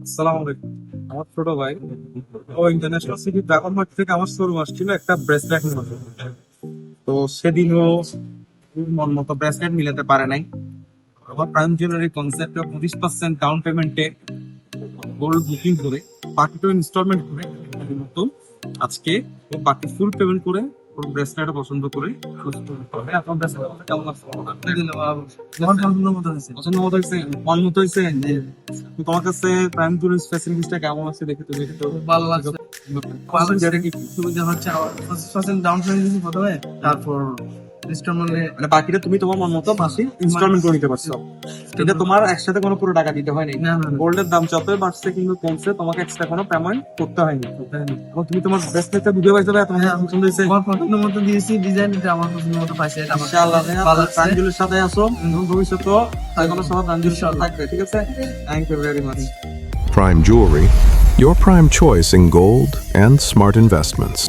আসসালামু আলাইকুম। আমার ছোট ভাই ও ইন্টারন্যাশনাল সিটি ড্রাগন মার্ট থেকে আমার শোরুম আসছিল একটা ব্রেসলেট নিতে। তো সেদিনও মন মতো ব্রেসলেট মিলাতে পারে নাই। আমার প্রাইম জুয়েলারি কনসেপ্টে 25% ডাউন পেমেন্টে গোল্ড বুকিং করে বাকিটা ইনস্টলমেন্ট করে মতো আজকে ও বাকি ফুল পেমেন্ট করে ওর ব্রেসলেটটা পছন্দ করে আপনার ব্রেসলেট কেমন লাগছে? আমার পছন্দ মতো হয়েছে। পছন্দ মতো হয়েছে, মন মতো হয়েছে। তো তোমার কাছে প্রাইম টুরিস্ট ফ্যাসিলিটিসটা কেমন আছে দেখে তুমি একটু খুব ভালো লাগছে। ভালো যেটা কি সুবিধা হচ্ছে আমার 25% ডাউন পেমেন্ট দিয়েছি প্রথমে, তারপর ইনস্টলমেন্টে মানে বাকিটা তুমি তোমার মন মতো মাসে ইনস্টলমেন্ট করে নিতে পারছো। এটা তোমার একসাথে কোনো পুরো টাকা দিতে হয়নি। না, না, না। গোল্ডের দাম যতই বাড়ছে কিন্তু কমছে, তোমাকে এক্সট্রা কোনো পেমেন্ট করতে হয়নি। এবং তুমি তোমার ব্রেসলেটটা বুঝে পাইছো ভাই, তোমার পছন্দ হয়েছে। আমার পছন্দ মতো দিয়েছি, ডিজাইনটা আমার পছন্দ মতো পাইছে। এটা আমার ইনশাআল্লাহ ভালো লাগছে। প্রাঞ্জলের সাথে আসো, ভবিষ্যতেও তাই কোনো সময় প্রাঞ্জলের সাথে থাকবে, ঠিক আছে? Thank you very much. Prime Jewelry, your prime choice in gold and smart investments.